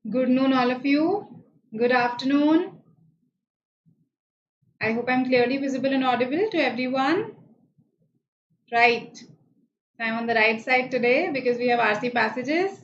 Good noon, all of you. Good afternoon. I hope I'm clearly visible and audible to everyone. Right. I'm on the right side today because we have RC passages.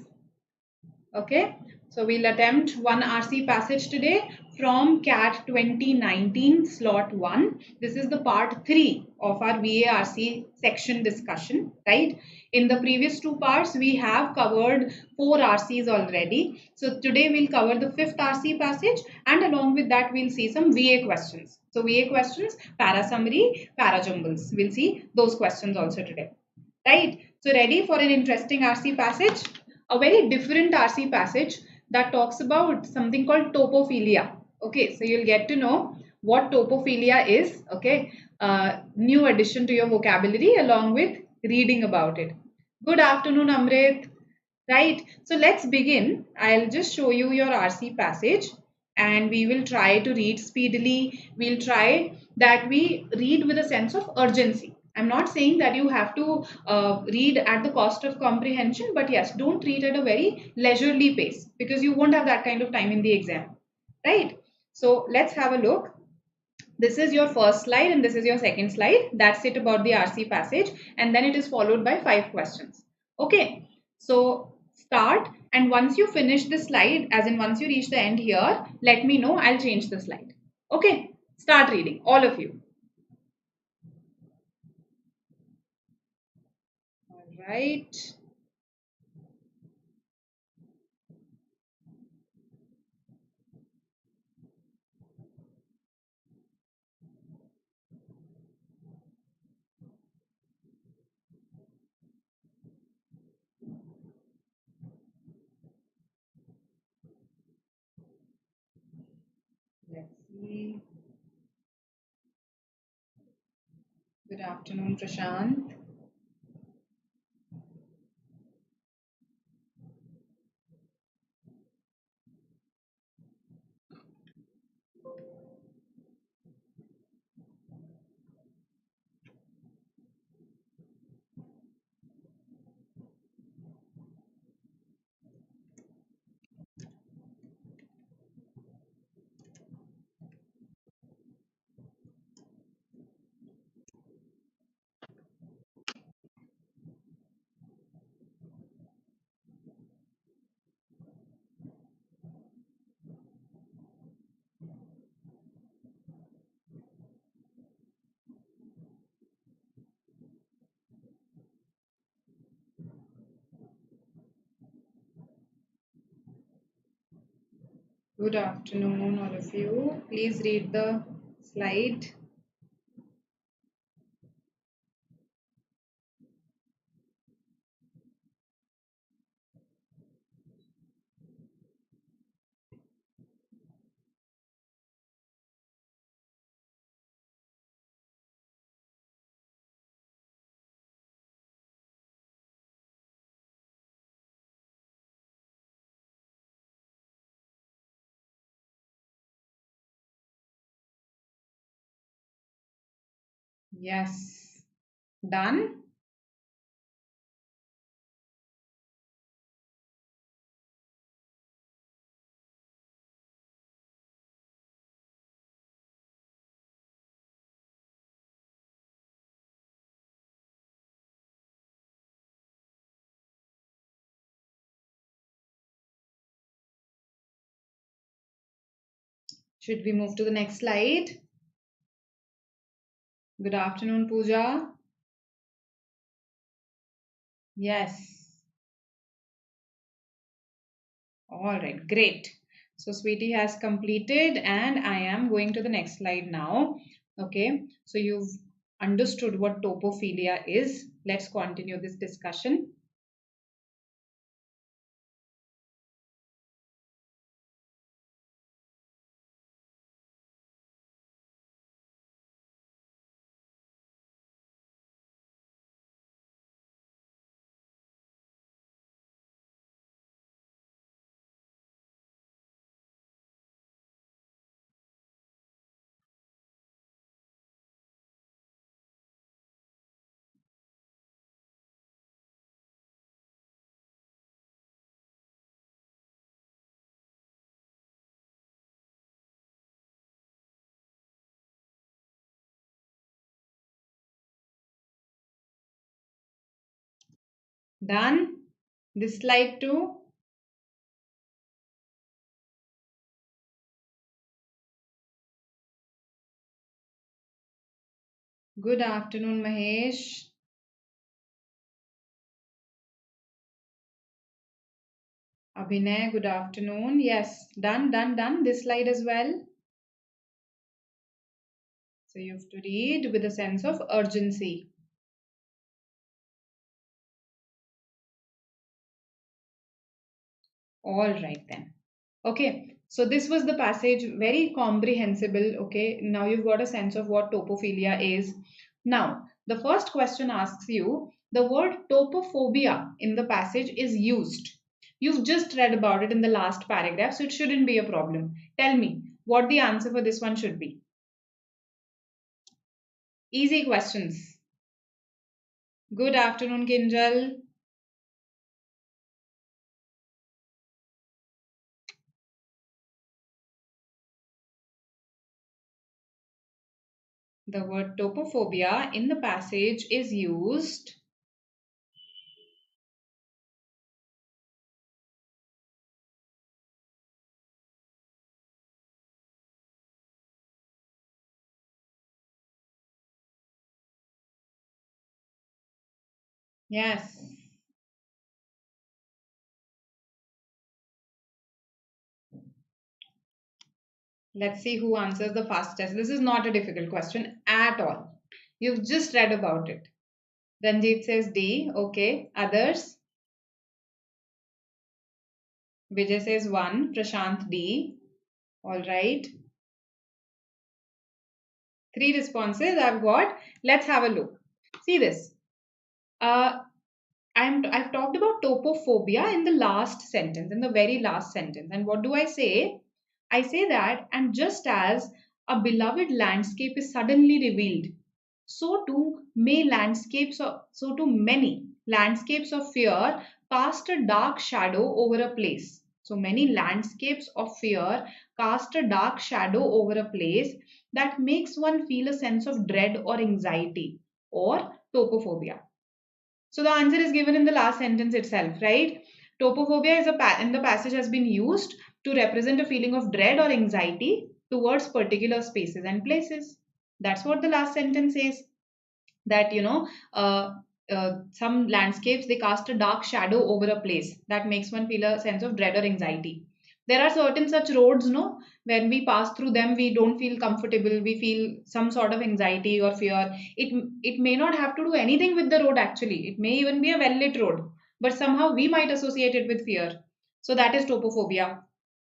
Okay. So we'll attempt one RC passage today from CAT 2019 slot 1. This is the part 3 of our VARC section discussion, right? In the previous two parts, we have covered 4 RCs already. So today we'll cover the 5th RC passage, and along with that we'll see some VA questions. So VA questions, para summary, para jumbles. We'll see those questions also today, right? So ready for an interesting RC passage? A very different RC passage that talks about something called topophilia. Okay, so you'll get to know what topophilia is. Okay, new addition to your vocabulary along with reading about it. Good afternoon, Amrit. Right, so let's begin. I'll just show you your RC passage and we will try to read speedily. We'll try that we read with a sense of urgency. I'm not saying that you have to read at the cost of comprehension, but yes, don't read at a very leisurely pace because you won't have that kind of time in the exam, right? So let's have a look. This is your first slide and this is your second slide. That's it about the RC passage, and then it is followed by 5 questions. Okay, so start, and once you finish the slide, as in once you reach the end here, let me know. I'll change the slide. Okay, start reading, all of you. All right. Let's see. Good afternoon, Prashant. Good afternoon, all of you. Please read the slide. Yes. Done? Should we move to the next slide? Good afternoon, Pooja. Yes. All right, great. So Sweetie has completed and I am going to the next slide now. Okay, so you've understood what topophilia is. Let's continue this discussion. Done. This slide too. Good afternoon, Mahesh. Abhinay, good afternoon. Yes, done. This slide as well. So you have to read with a sense of urgency. All right then. Okay, so this was the passage, very comprehensible. Okay, now you've got a sense of what topophilia is. Now, the first question asks you, the word topophobia in the passage is used. You've just read about it in the last paragraph, so it shouldn't be a problem. Tell me what the answer for this one should be. Easy questions. Good afternoon, Kinjal. The word topophobia in the passage is used. Yes. Let's see who answers the fastest. This is not a difficult question at all. You've just read about it. Ranjit says D. Okay. Others? Vijay says 1. Prashant D. All right. 3 responses I've got. Let's have a look. See this. I've talked about topophobia in the last sentence, in the very last sentence. And what do I say? I say that, and just as a beloved landscape is suddenly revealed, so too so too many landscapes of fear cast a dark shadow over a place. So many landscapes of fear cast a dark shadow over a place that makes one feel a sense of dread or anxiety or topophobia. So the answer is given in the last sentence itself, right? Topophobia is in the passage has been used to represent a feeling of dread or anxiety towards particular spaces and places. That's what the last sentence says. That some landscapes, they cast a dark shadow over a place that makes one feel a sense of dread or anxiety. There are certain such roads, no, when we pass through them, we don't feel comfortable, we feel some sort of anxiety or fear. It may not have to do anything with the road, actually it may even be a well lit road, but somehow we might associate it with fear. So that is topophobia,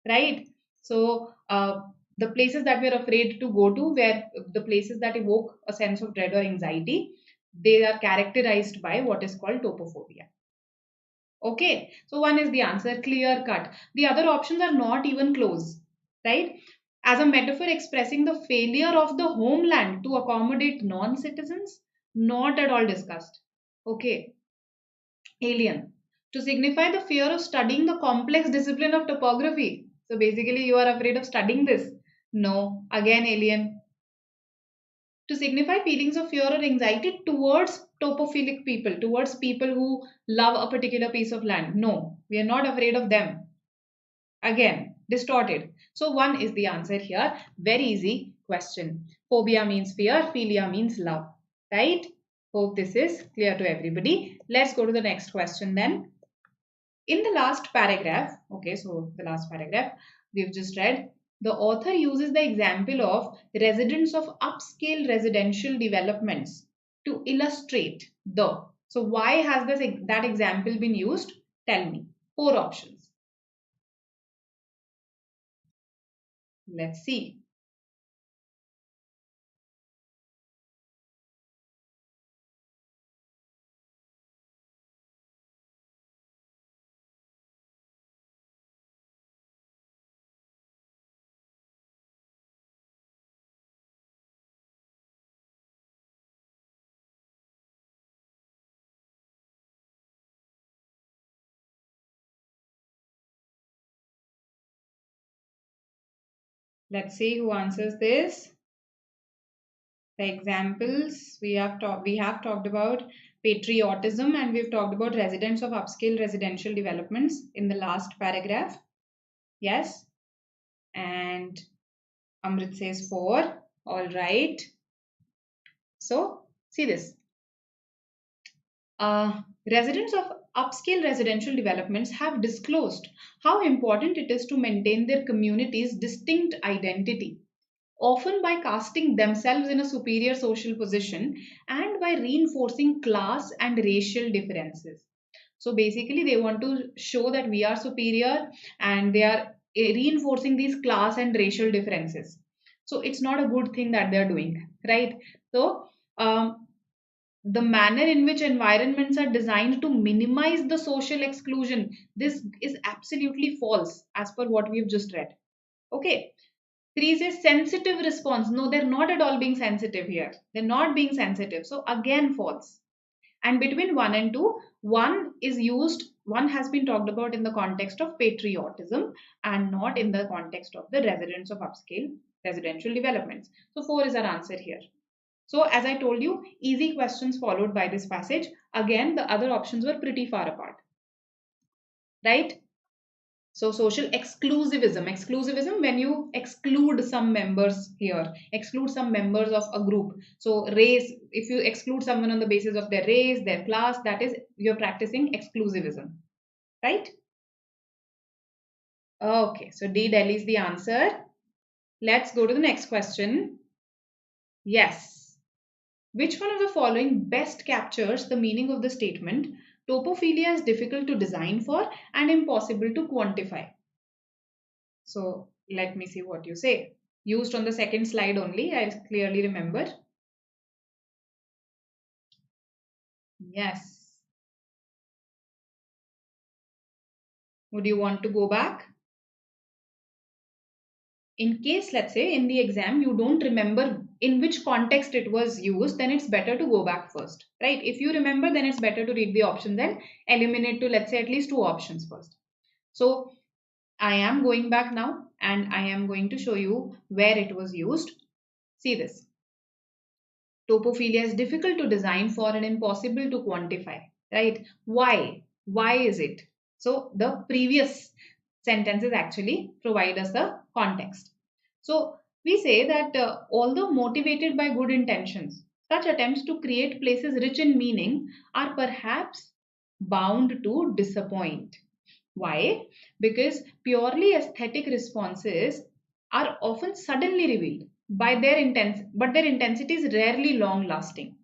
right? So the places that we're afraid to go to, where the places that evoke a sense of dread or anxiety, they are characterized by what is called topophobia. Okay, so 1 is the answer, clear cut. The other options are not even close, right? As a metaphor expressing the failure of the homeland to accommodate non citizens, not at all discussed. Okay, alien. To signify the fear of studying the complex discipline of topography. So basically, you are afraid of studying this. No, again, alien. To signify feelings of fear or anxiety towards topophilic people, towards people who love a particular piece of land. No, we are not afraid of them. Again, distorted. So 1 is the answer here. Very easy question. Phobia means fear, philia means love. Right? Hope this is clear to everybody. Let's go to the next question then. In the last paragraph, okay, so the last paragraph we've just read, the author uses the example of residents of upscale residential developments to illustrate the. So why has that example been used? Tell me. 4 options. Let's see. Let's see who answers this. The examples we have talked about patriotism, and we've talked about residents of upscale residential developments in the last paragraph. Yes. And Amrit says 4. All right. So see this. Residents of upscale residential developments have disclosed how important it is to maintain their community's distinct identity, often by casting themselves in a superior social position and by reinforcing class and racial differences. So basically, they want to show that we are superior, and they are reinforcing these class and racial differences. So it's not a good thing that they're doing, right? So, the manner in which environments are designed to minimize the social exclusion, this is absolutely false as per what we've just read. Okay. 3 is a sensitive response. No, they're not at all being sensitive here. They're not being sensitive. So again, false. And between 1 and 2, 1 has been talked about in the context of patriotism and not in the context of the residents of upscale residential developments. So 4 is our answer here. So as I told you, easy questions followed by this passage. Again, the other options were pretty far apart, right? So social exclusivism. Exclusivism, when you exclude some members here, exclude some members of a group. So race, if you exclude someone on the basis of their race, their class, that is, you're practicing exclusivism, right? Okay, so D, Delhi is the answer. Let's go to the next question. Yes. Which one of the following best captures the meaning of the statement, topophilia is difficult to design for and impossible to quantify? So let me see what you say. Used on the second slide only, I clearly remember. Yes. Would you want to go back? In case, let's say, in the exam, you don't remember in which context it was used, then it's better to go back first, right? If you remember, then it's better to read the options and eliminate to, let's say, at least 2 options first. So I am going back now and I am going to show you where it was used. See this. Topophilia is difficult to design for and impossible to quantify, right? Why? Why is it? So the previous sentences actually provide us the context. So we say that although motivated by good intentions, such attempts to create places rich in meaning are perhaps bound to disappoint. Why? Because purely aesthetic responses are often suddenly revealed by their but their intensity is rarely long lasting.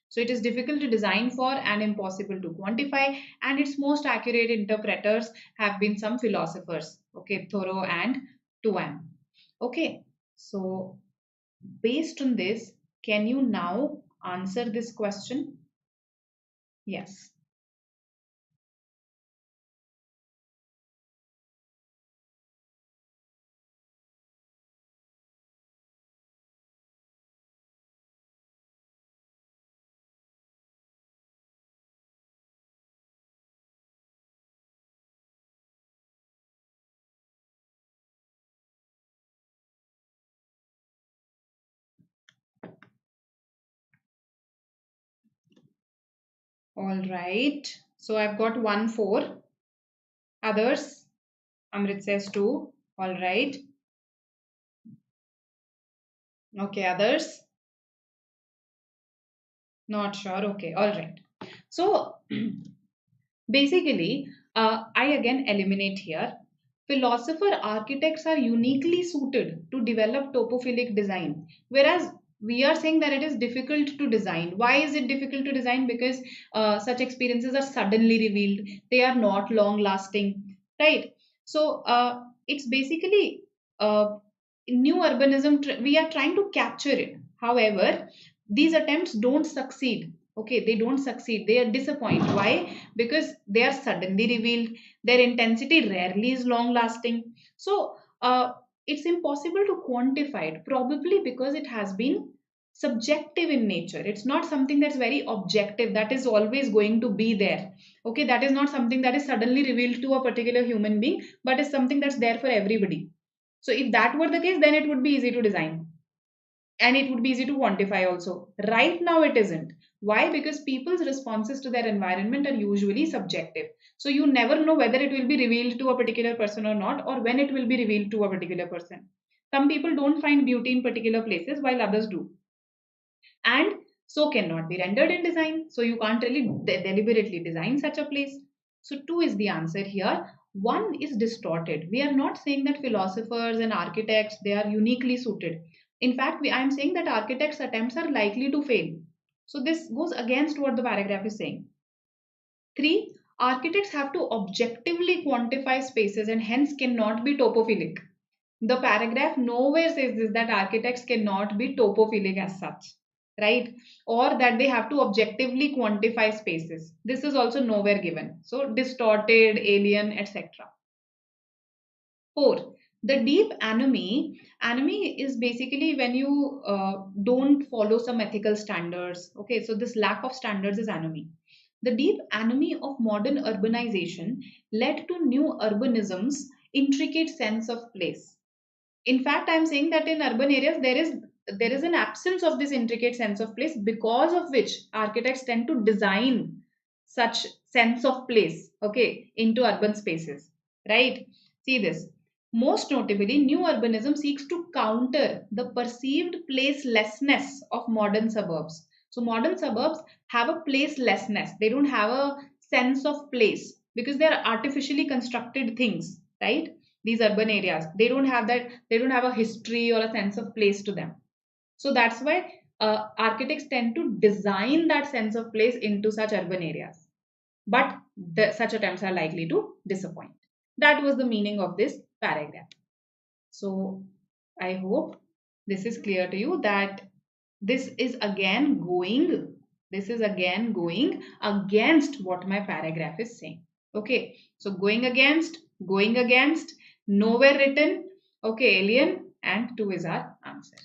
So it is difficult to design for and impossible to quantify, and its most accurate interpreters have been some philosophers, okay, Thoreau and Tuam. Okay, so based on this, can you now answer this question? Yes. All right. So I've got 1, 4. Others? Amrit says 2. All right. Okay, others? Not sure. Okay, all right. So basically, I again eliminate here. Philosopher architects are uniquely suited to develop topophilic design, whereas we are saying that it is difficult to design. Why is it difficult to design? Because such experiences are suddenly revealed, they are not long lasting, right? So it's basically new urbanism, we are trying to capture it. However, these attempts don't succeed. Okay, they don't succeed, they are disappoint. Why? Because they are suddenly revealed, their intensity rarely is long lasting. So it's impossible to quantify it, probably because it has been subjective in nature. It's not something that's very objective, that is always going to be there. Okay, that is not something that is suddenly revealed to a particular human being, but is something that's there for everybody. So if that were the case, then it would be easy to design and it would be easy to quantify also. Right now it isn't. Why? Because people's responses to their environment are usually subjective. So you never know whether it will be revealed to a particular person or not, or when it will be revealed to a particular person. Some people don't find beauty in particular places while others do. And so cannot be rendered in design. So you can't really deliberately design such a place. So 2 is the answer here. 1 is distorted. We are not saying that philosophers and architects, they are uniquely suited. In fact, I am saying that architects' attempts are likely to fail. So this goes against what the paragraph is saying. 3, architects have to objectively quantify spaces and hence cannot be topophilic. The paragraph nowhere says this, that architects cannot be topophilic as such, right? Or that they have to objectively quantify spaces. This is also nowhere given. So distorted, alien, etc. 4, the deep anomie. Anomie is basically when you don't follow some ethical standards. Okay, so this lack of standards is anomie. The deep anomie of modern urbanization led to new urbanism's intricate sense of place. In fact, I'm saying that in urban areas there is an absence of this intricate sense of place, because of which architects tend to design such sense of place, okay, into urban spaces, right? See this. Most notably, new urbanism seeks to counter the perceived placelessness of modern suburbs. So modern suburbs have a placelessness. They don't have a sense of place because they are artificially constructed things, right? These urban areas, they don't have that, they don't have a history or a sense of place to them. So that's why architects tend to design that sense of place into such urban areas, but such attempts are likely to disappoint. That was the meaning of this paragraph. So I hope this is clear to you, that this is again going against what my paragraph is saying. Okay, so going against, nowhere written, okay, alien, and 2 is our answer.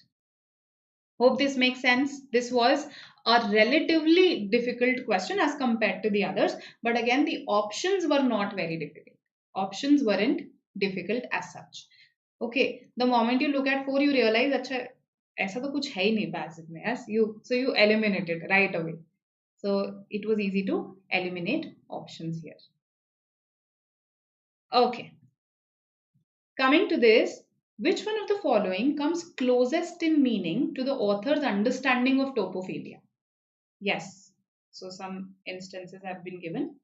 Hope this makes sense. This was a relatively difficult question as compared to the others, but again the options were not very difficult. Options weren't difficult as such. Okay, the moment you look at 4, you realize अच्छा ऐसा तो कुछ है ही नहीं passage में, yes, you eliminate it right away. So it was easy to eliminate options here. Okay, coming to this, which one of the following comes closest in meaning to the author's understanding of topophilia? Yes, so some instances have been given.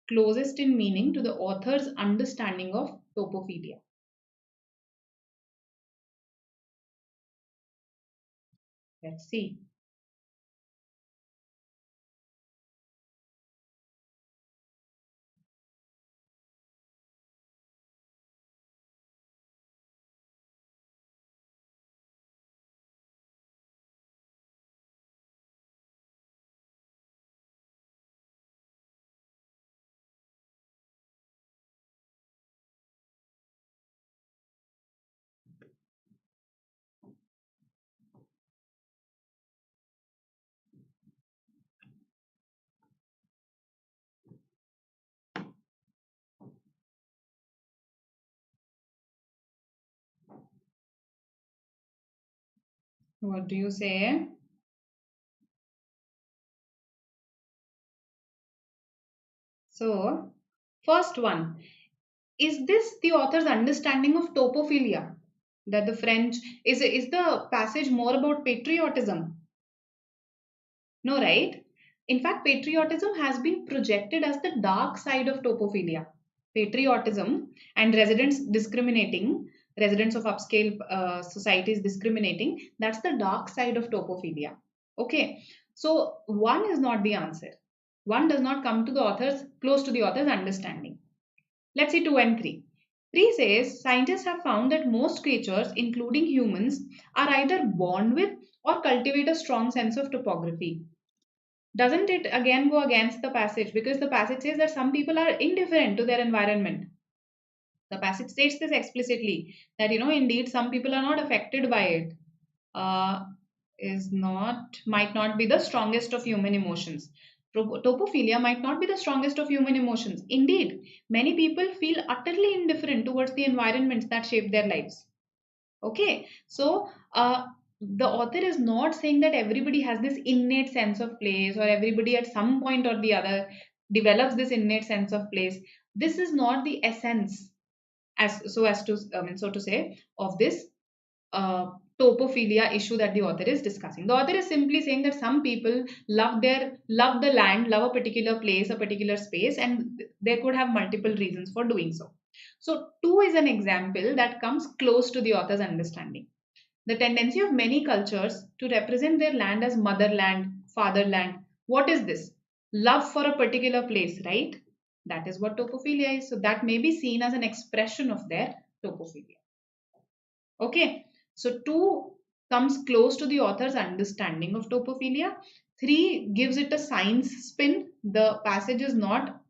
Closest in meaning to the author's understanding of topophilia. Let's see. What do you say? So, first one, is this the author's understanding of topophilia? That the French, is the passage more about patriotism? No, right? In fact, patriotism has been projected as the dark side of topophilia. Patriotism and residents of upscale societies discriminating, that's the dark side of topophilia. Okay, so 1 is not the answer. 1 does not come to the author's, close to the author's understanding. Let's see 2 and 3. 3 says scientists have found that most creatures, including humans, are either born with or cultivate a strong sense of topography. Doesn't it again go against the passage? Because the passage says that some people are indifferent to their environment. The passage states this explicitly, that indeed some people are not affected by it. Might not be the strongest of human emotions. Topophilia might not be the strongest of human emotions. Indeed, many people feel utterly indifferent towards the environments that shape their lives. Okay, so the author is not saying that everybody has this innate sense of place, or everybody at some point or the other develops this innate sense of place. This is not the essence, as to so to say, of this uh, topophilia issue that the author is discussing. The author is simply saying that some people love the land, love a particular place, a particular space, and they could have multiple reasons for doing so. So 2 is an example that comes close to the author's understanding. The tendency of many cultures to represent their land as motherland, fatherland. What is this? Love for a particular place, right? That is what topophilia is. So that may be seen as an expression of their topophilia. Okay. So 2 comes close to the author's understanding of topophilia. 3 gives it a science spin. The passage is not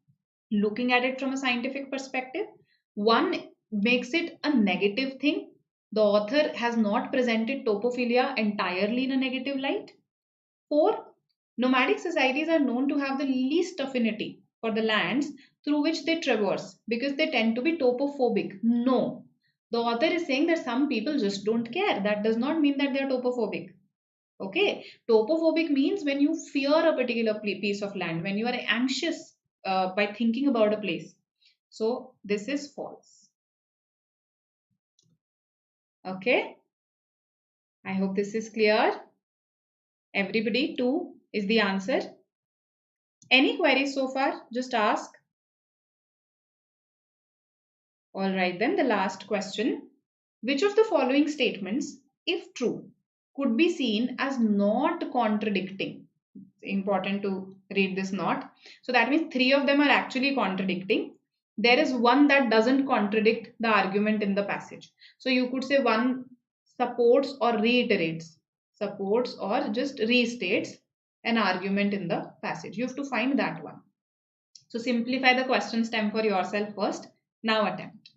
looking at it from a scientific perspective. 1 makes it a negative thing. The author has not presented topophilia entirely in a negative light. 4, nomadic societies are known to have the least affinity for the lands through which they traverse because they tend to be topophobic. No. The author is saying that some people just don't care. That does not mean that they are topophobic. Okay. Topophobic means when you fear a particular piece of land, when you are anxious by thinking about a place. So this is false. Okay. I hope this is clear. Everybody, 2 is the answer. Any queries so far? Just ask. All right, then the last question. Which of the following statements, if true, could be seen as not contradicting? It's important to read this not. So that means 3 of them are actually contradicting. There is one that doesn't contradict the argument in the passage. So you could say one supports or reiterates, supports or just restates an argument in the passage. You have to find that one. So simplify the question stem for yourself first. Now attempt.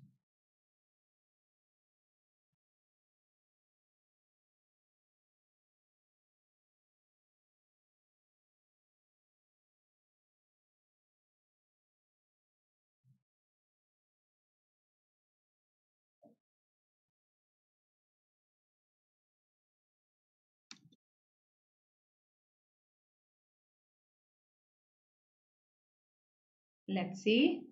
Let's see.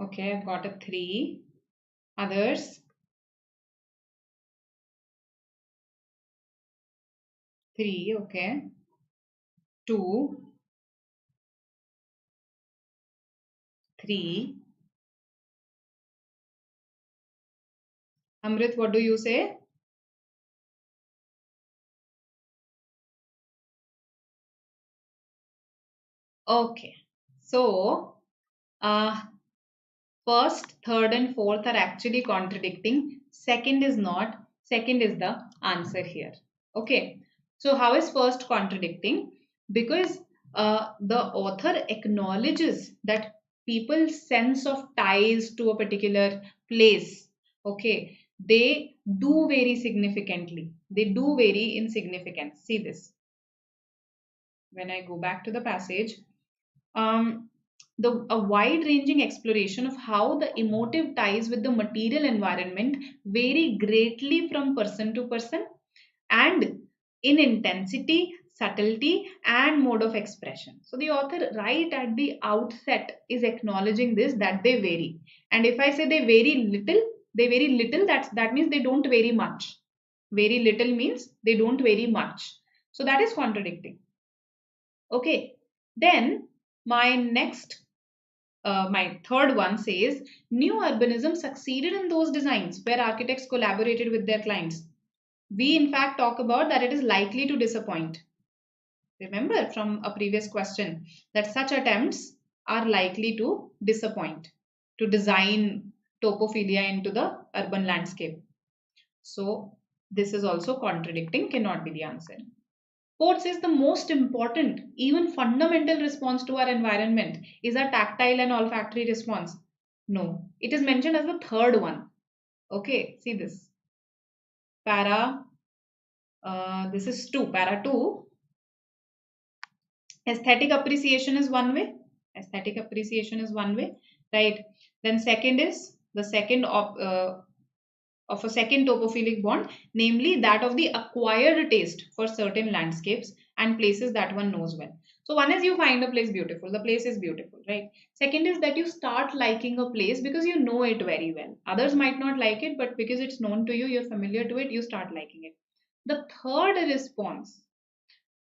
Okay, I've got a 3. Others? 3, okay. 2, 3. Amrit, what do you say? Okay. So, first, third, and fourth are actually contradicting. Second is not. Second is the answer here. Okay. So, how is first contradicting? Because the author acknowledges that people's sense of ties to a particular place, okay, they do vary significantly. They do vary in significance. See this. When I go back to the passage, um, a wide-ranging exploration of how the emotive ties with the material environment vary greatly from person to person and in intensity, subtlety, and mode of expression. So the author right at the outset is acknowledging this, that they vary. And if I say they vary little, that means they don't vary much. Very little means they don't vary much. So that is contradicting. Okay. Then my third one says, new urbanism succeeded in those designs where architects collaborated with their clients. We in fact talk about that it is likely to disappoint. Remember from a previous question that such attempts are likely to disappoint, to design topophilia into the urban landscape. So this is also contradicting, cannot be the answer. Fourth says the most important, even fundamental response to our environment is our tactile and olfactory response. No, it is mentioned as the third one. Okay, see this. para, this is 2, para 2. Aesthetic appreciation is one way. Aesthetic appreciation is one way, right? Then second is the second of a second topophilic bond, namely that of the acquired taste for certain landscapes and places that one knows well. So one is you find a place beautiful, the place is beautiful, right? Second is that you start liking a place because you know it very well. Others might not like it, but because it's known to you, you're familiar to it, you start liking it. The third response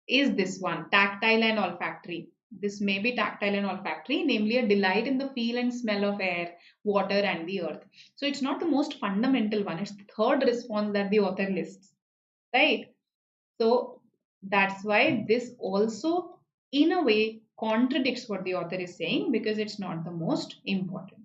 is this one, tactile and olfactory. This may be tactile and olfactory, namely a delight in the feel and smell of air, water, and the earth. So it's not the most fundamental one, it's the third response that the author lists, right? So that's why this also, in a way, contradicts what the author is saying because it's not the most important.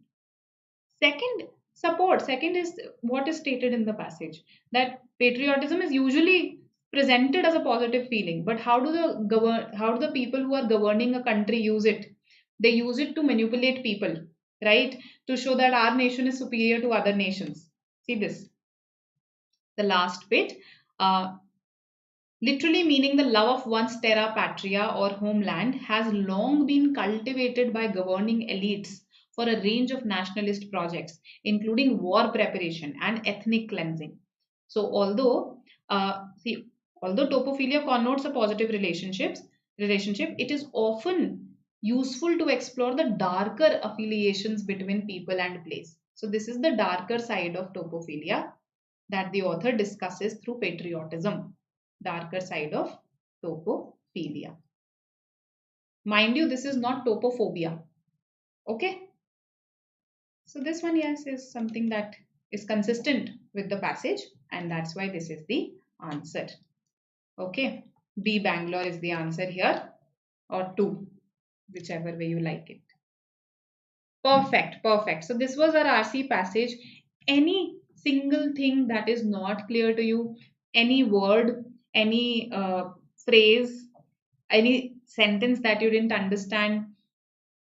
Second, support. Second is what is stated in the passage, that patriotism is usually presented as a positive feeling, but how do the people who are governing a country use it? They use it to manipulate people, right? To show that our nation is superior to other nations. See this, the last bit. Uh, Literally meaning the love of one's terra patria or homeland has long been cultivated by governing elites for a range of nationalist projects, including war preparation and ethnic cleansing. So, although topophilia connotes a positive relationship, it is often useful to explore the darker affiliations between people and place. So, this is the darker side of topophilia that the author discusses through patriotism. Darker side of topophilia. Mind you, this is not topophobia. Okay. So this one, yes, is something that is consistent with the passage, and that's why this is the answer. Okay. B, Bangalore is the answer here, or 2, whichever way you like it. Perfect, perfect. So this was our RC passage. Any single thing that is not clear to you, any word, any phrase, any sentence that you didn't understand,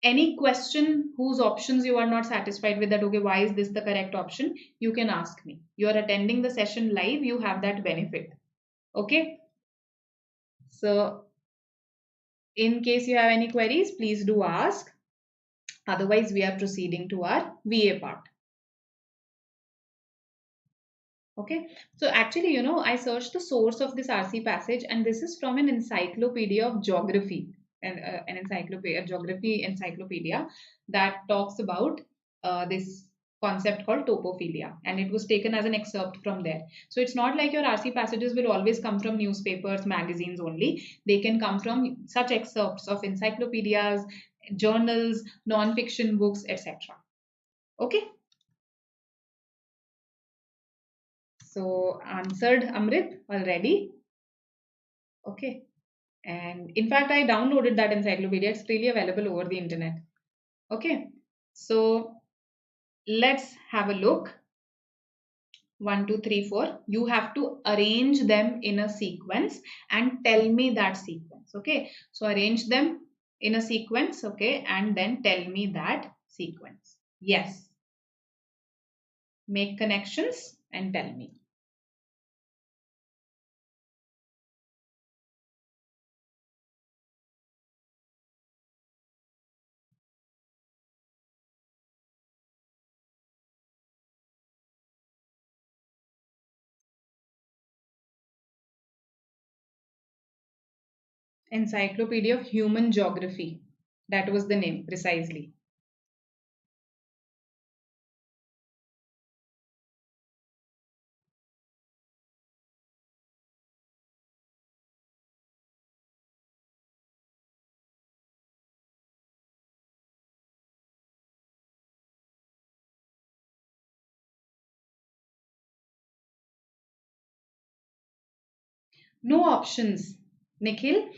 any question whose options you are not satisfied with, that okay, why is this the correct option, you can ask me. You are attending the session live, you have that benefit. Okay. So in case you have any queries, please do ask. Otherwise, we are proceeding to our VA part. Okay, so actually, I searched the source of this RC passage, and this is from an encyclopedia of geography, and an geography encyclopedia that talks about this concept called topophilia, and it was taken as an excerpt from there. So it's not like your RC passages will always come from newspapers, magazines only. They can come from such excerpts of encyclopedias, journals, non-fiction books, etc. Okay. So answered, Amrit, already. Okay. And in fact, I downloaded that encyclopedia. It's freely available over the internet. Okay. So let's have a look. 1, 2, 3, 4. You have to arrange them in a sequence and tell me that sequence. Okay. So arrange them in a sequence. Okay. And then tell me that sequence. Yes. Make connections and tell me. Encyclopedia of Human Geography. That was the name precisely. No options, Nikhil.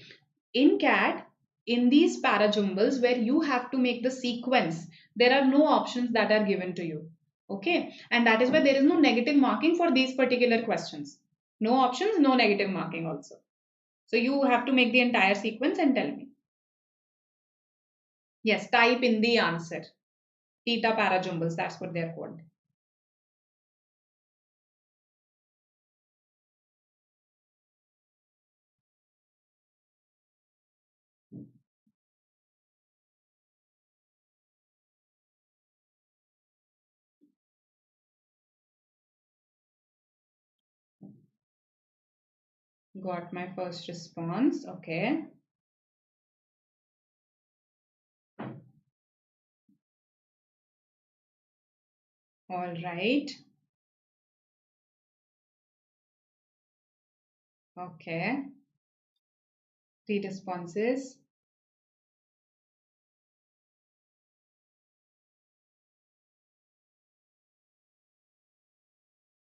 In CAT, in these para-jumbles where you have to make the sequence, there are no options that are given to you. Okay, and that is why there is no negative marking for these particular questions. No options, no negative marking also. So you have to make the entire sequence and tell me. Yes, type in the answer. Theta para-jumbles, that's what they're called. Got my first response. Okay. All right. Okay. 3 responses.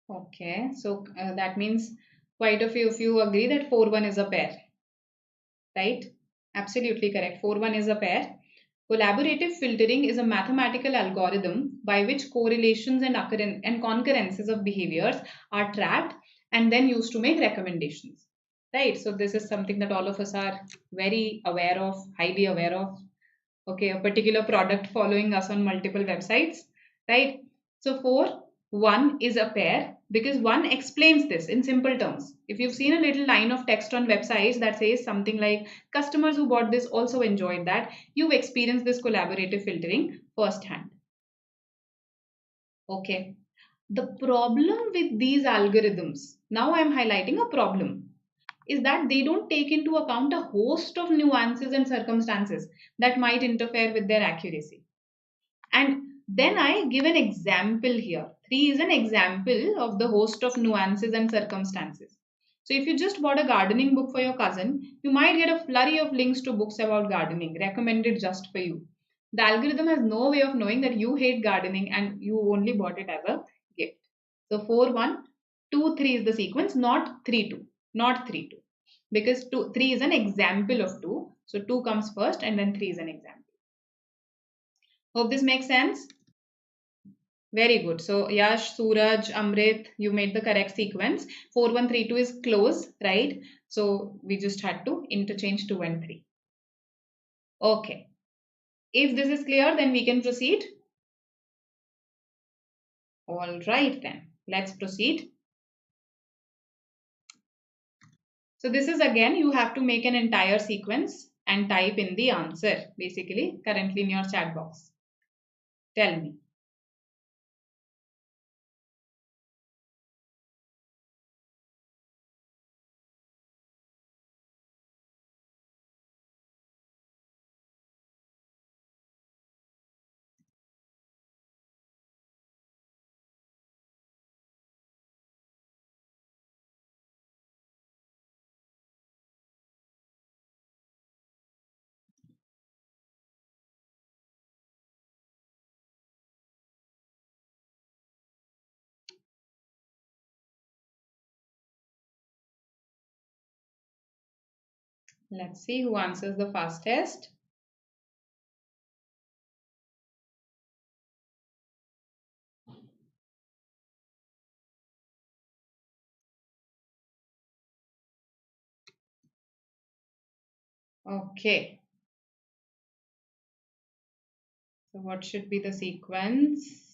Okay. So that means quite a few of you agree that 4-1 is a pair, right? Absolutely correct. 4-1 is a pair. Collaborative filtering is a mathematical algorithm by which correlations and concurrences of behaviors are tracked and then used to make recommendations. Right. So this is something that all of us are very aware of, highly aware of. Okay, a particular product following us on multiple websites, right? So 4-1 is a pair because 1 explains this in simple terms. If you've seen a little line of text on websites that says something like customers who bought this also enjoyed that, you've experienced this collaborative filtering firsthand. Okay. The problem with these algorithms, now I'm highlighting a problem, is that they don't take into account a host of nuances and circumstances that might interfere with their accuracy. And then I give an example here. 3 is an example of the host of nuances and circumstances. So if you just bought a gardening book for your cousin, you might get a flurry of links to books about gardening recommended just for you. The algorithm has no way of knowing that you hate gardening and you only bought it as a gift. So 4-1, 2-3 is the sequence, not 3-2, not 3-2. Because 3 is an example of 2. So 2 comes first and then 3 is an example. Hope this makes sense. Very good. So Yash, Suraj, Amrit, you made the correct sequence. 4-1-3-2 is close, right? So we just had to interchange 2 and 3. Okay. If this is clear, then we can proceed. All right, then. Let's proceed. So this is again, you have to make an entire sequence and type in the answer, basically, currently in your chat box. Tell me. 'Let's see who answers the fastest. Okay. So what should be the sequence?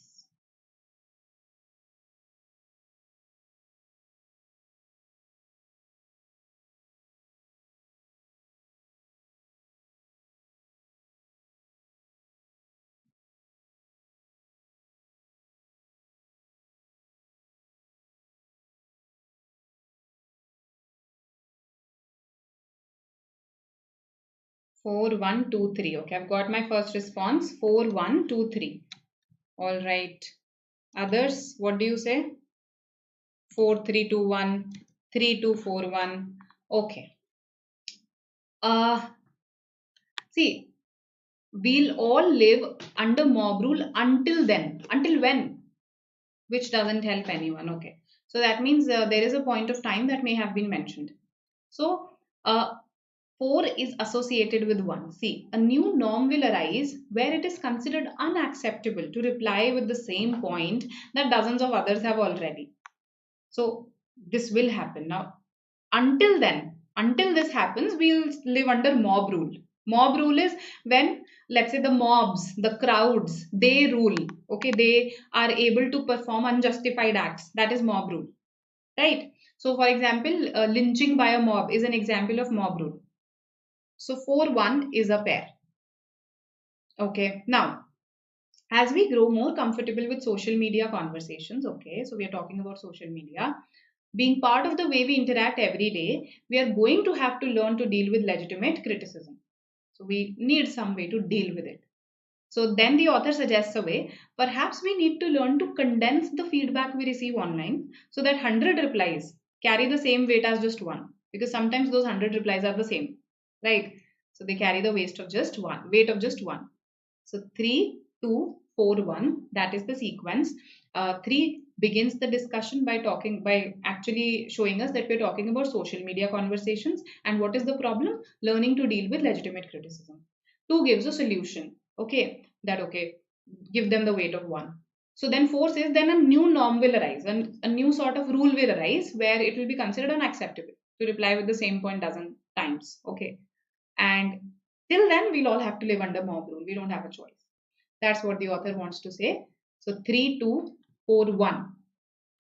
Four, one, two, three. Okay, I've got my first response. 4-1-2-3. All right. Others, what do you say? 4-3-2-1, 3-2-4-1. Okay. See, we'll all live under mob rule until then. Until when? Which doesn't help anyone. Okay. So that means there is a point of time that may have been mentioned. So, 4 is associated with 1. See, a new norm will arise where it is considered unacceptable to reply with the same point that dozens of others have already. So, this will happen. Now, until then, until this happens, we'll live under mob rule. Mob rule is when, let's say, the mobs, the crowds, they rule. Okay, they are able to perform unjustified acts. That is mob rule, right? So, for example, lynching by a mob is an example of mob rule. So 4-1 is a pair. Okay. Now, as we grow more comfortable with social media conversations, okay, so we are talking about social media. Being part of the way we interact every day, we are going to have to learn to deal with legitimate criticism. So we need some way to deal with it. So then the author suggests a way. Perhaps we need to learn to condense the feedback we receive online so that 100 replies carry the same weight as just one. Because sometimes those 100 replies are the same, right? So they carry the weight of just one. So 3, 2, 4, 1, that is the sequence. 3 begins the discussion by actually showing us that we're talking about social media conversations and what is the problem? Learning to deal with legitimate criticism. 2 gives a solution. Okay, give them the weight of 1. So then 4 says then a new norm will arise and a new sort of rule will arise where it will be considered unacceptable to reply with the same point dozen times. Okay. And till then, we'll all have to live under mob rule. We don't have a choice. That's what the author wants to say. So 3, 2, 4, 1.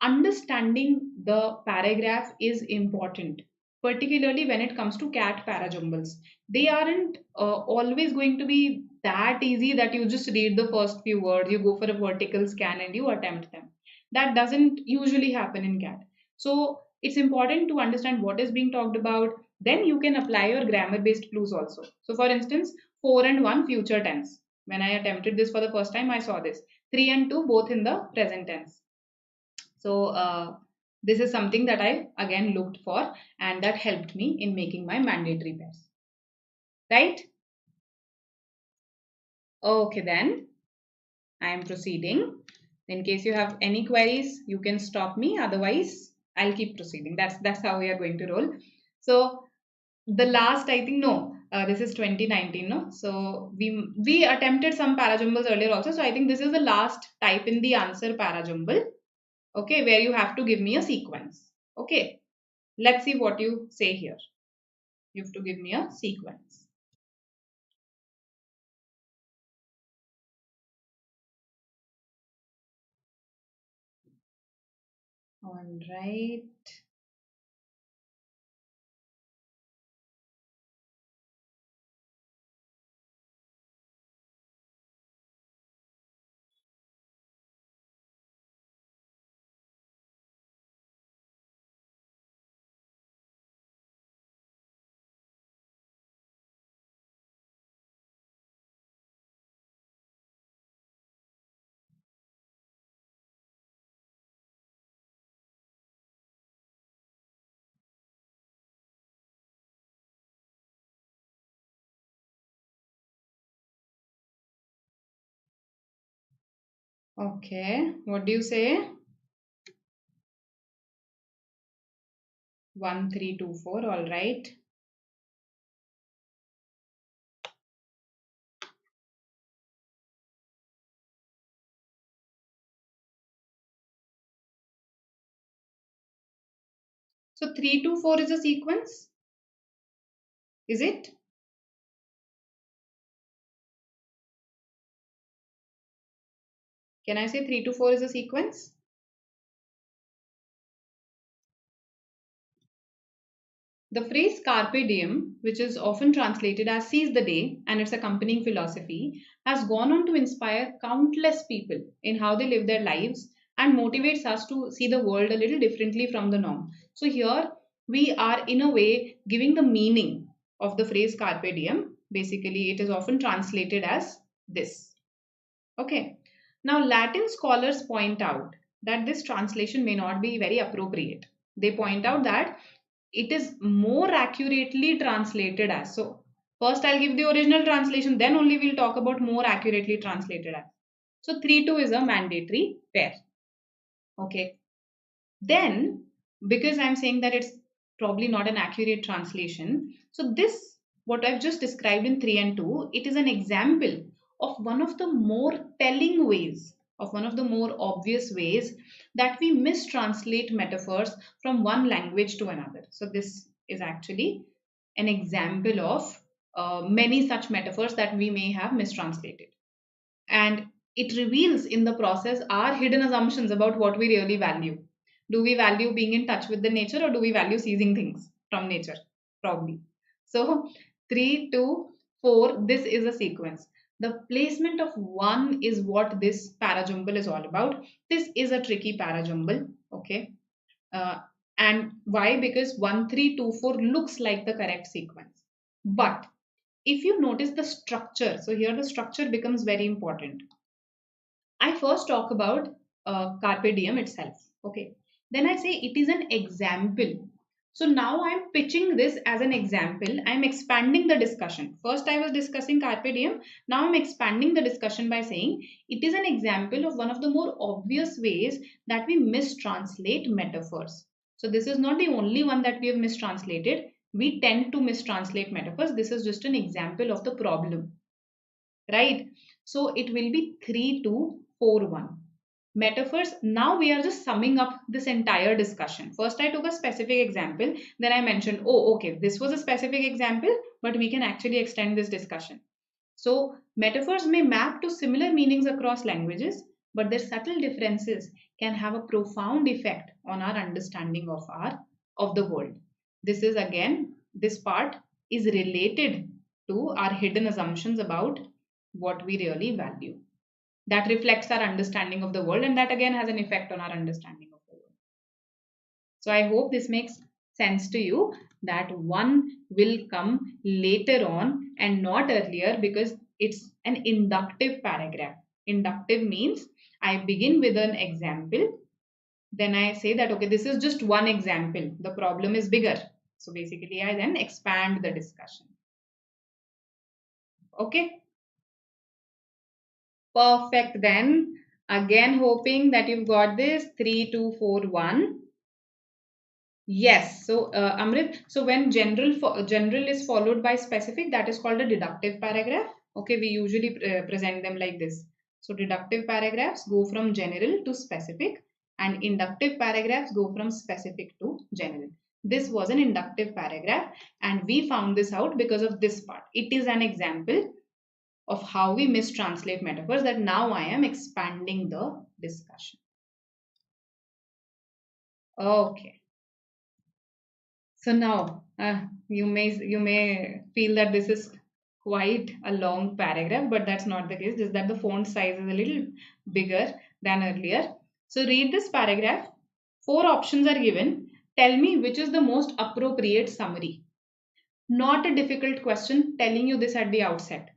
Understanding the paragraph is important, particularly when it comes to CAT parajumbles. They aren't always going to be that easy that you just read the first few words, you go for a vertical scan and you attempt them. That doesn't usually happen in CAT. So it's important to understand what is being talked about. Then you can apply your grammar based clues also. So for instance, 4 and 1 future tense. When I attempted this for the first time, I saw this. 3 and 2 both in the present tense. So this is something that I again looked for and that helped me in making my mandatory pairs. Right? Okay, then I am proceeding. In case you have any queries, you can stop me. Otherwise, I'll keep proceeding. That's how we are going to roll. So the last, I think, no, this is 2019, no? So we attempted some parajumbles earlier also. So I think this is the last type in the answer parajumble. Okay, where you have to give me a sequence. Okay, let's see what you say here. You have to give me a sequence. All right. Okay, what do you say? 1, 3, 2, 4. All right. So 3 to 4 is a sequence. Is it? Can I say 3 to 4 is a sequence? The phrase carpe diem, which is often translated as seize the day and its accompanying philosophy, has gone on to inspire countless people in how they live their lives and motivates us to see the world a little differently from the norm. So, here we are in a way giving the meaning of the phrase carpe diem. Basically, it is often translated as this. Okay. Now, Latin scholars point out that this translation may not be very appropriate. They point out that it is more accurately translated as. So, first I'll give the original translation, then only we'll talk about more accurately translated as. So, 3-2 is a mandatory pair. Okay. Then, because I'm saying that it's probably not an accurate translation, so this, what I've just described in 3 and 2, it is an example of one of the more telling ways, of one of the more obvious ways that we mistranslate metaphors from one language to another. So this is actually an example of many such metaphors that we may have mistranslated. And it reveals in the process our hidden assumptions about what we really value. Do we value being in touch with the nature or do we value seizing things from nature? Probably. So 3, 2, 4, this is a sequence. The placement of 1 is what this parajumble is all about. This is a tricky parajumble. Okay. And why? Because 1, 3, 2, 4 looks like the correct sequence. But if you notice the structure, so here the structure becomes very important. I first talk about carpe diem itself. Okay. Then I say it is an example. So now I'm pitching this as an example. I'm expanding the discussion. First, I was discussing carpe diem. Now I'm expanding the discussion by saying it is an example of one of the more obvious ways that we mistranslate metaphors. So this is not the only one that we have mistranslated. We tend to mistranslate metaphors. This is just an example of the problem, right? So it will be 3, 2, 4, 1. Metaphors. Now we are just summing up this entire discussion. First, I took a specific example. Then I mentioned, oh, okay, this was a specific example, but we can actually extend this discussion. So metaphors may map to similar meanings across languages, but their subtle differences can have a profound effect on our understanding of the world. This is again, this part is related to our hidden assumptions about what we really value. That reflects our understanding of the world, and that again has an effect on our understanding of the world. So I hope this makes sense to you, that one will come later on and not earlier, because it's an inductive paragraph. Inductive means I begin with an example, then I say that, okay, this is just one example, the problem is bigger. So basically I then expand the discussion. Okay. Perfect then. Again, hoping that you've got this. 3, 2, 4, 1. Yes. So, Amrit, so when general is followed by specific, that is called a deductive paragraph. Okay, we usually present them like this. So, deductive paragraphs go from general to specific, and inductive paragraphs go from specific to general. This was an inductive paragraph, and we found this out because of this part. It is an example of how we mistranslate metaphors, that now I am expanding the discussion. Okay. So now you may feel that this is quite a long paragraph, but that's not the case. Just that the font size is a little bigger than earlier. So read this paragraph. 4 options are given. Tell me which is the most appropriate summary. Not a difficult question, telling you this at the outset.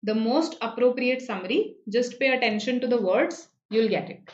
The most appropriate summary, just pay attention to the words, you'll get it.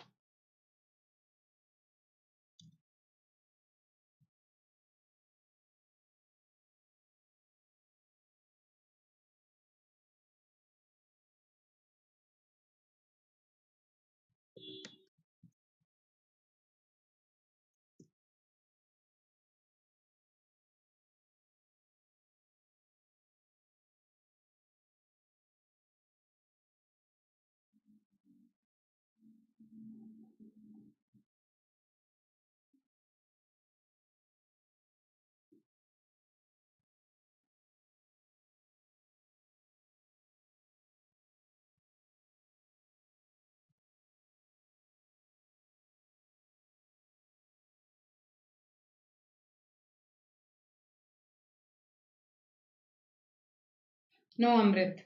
No, Amrit,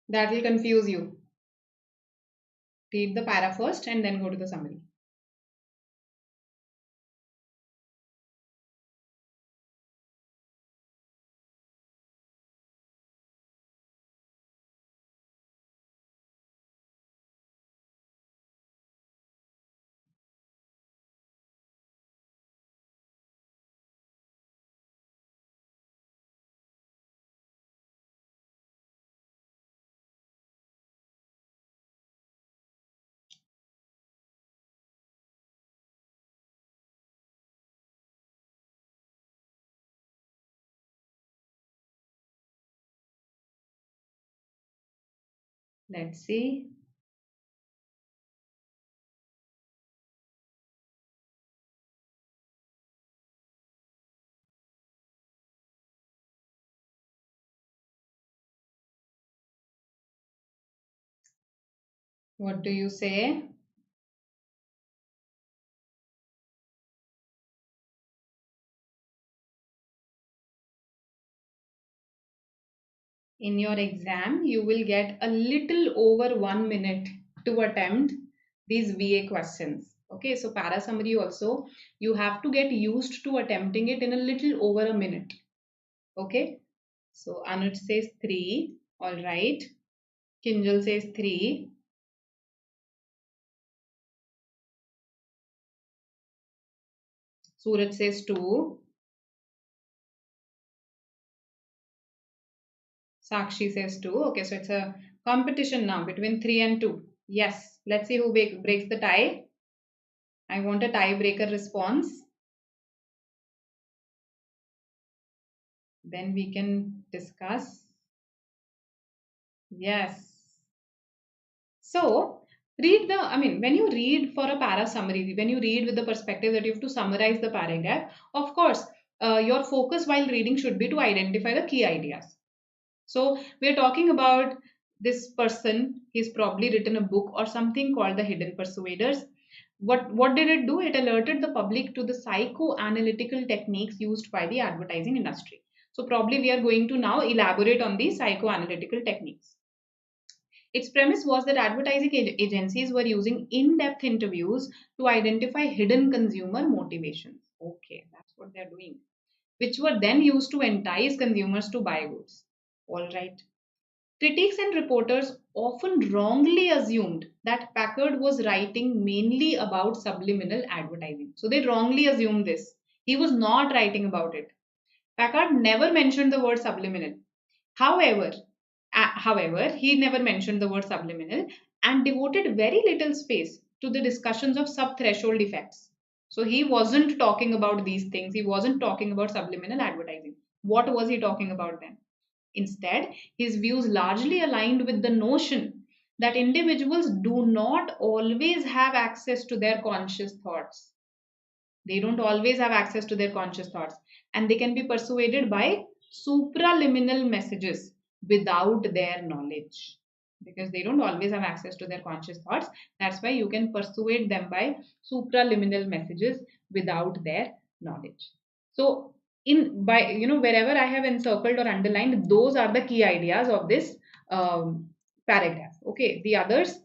that will confuse you. Read the para first and then go to the summary. Let's see. What do you say? In your exam, you will get a little over 1 minute to attempt these VA questions. Okay, so para summary also, you have to get used to attempting it in a little over a minute. Okay, so Anuj says 3. All right. Kinjal says 3. Suraj says 2. Sakshi says 2. Okay, so it's a competition now between 3 and 2. Yes, let's see who breaks the tie. I want a tiebreaker response. Then we can discuss. Yes. So, when you read for a para summary, when you read with the perspective that you have to summarize the paragraph, of course, your focus while reading should be to identify the key ideas. So, we're talking about this person. He's probably written a book or something called The Hidden Persuaders. What did it do? It alerted the public to the psychoanalytical techniques used by the advertising industry. So, probably we are going to now elaborate on the psychoanalytical techniques. Its premise was that advertising agencies were using in-depth interviews to identify hidden consumer motivations. Okay, that's what they're doing, which were then used to entice consumers to buy goods. All right. Critics and reporters often wrongly assumed that Packard was writing mainly about subliminal advertising. So they wrongly assumed this. He was not writing about it. Packard never mentioned the word subliminal. However, he never mentioned the word subliminal and devoted very little space to the discussions of sub-threshold effects. So he wasn't talking about these things. He wasn't talking about subliminal advertising. What was he talking about then? Instead, his views largely aligned with the notion that individuals do not always have access to their conscious thoughts. They don't always have access to their conscious thoughts, and they can be persuaded by supraliminal messages without their knowledge, because they don't always have access to their conscious thoughts. That's why you can persuade them by supraliminal messages without their knowledge. So in by wherever I have encircled or underlined, those are the key ideas of this paragraph. Okay, the others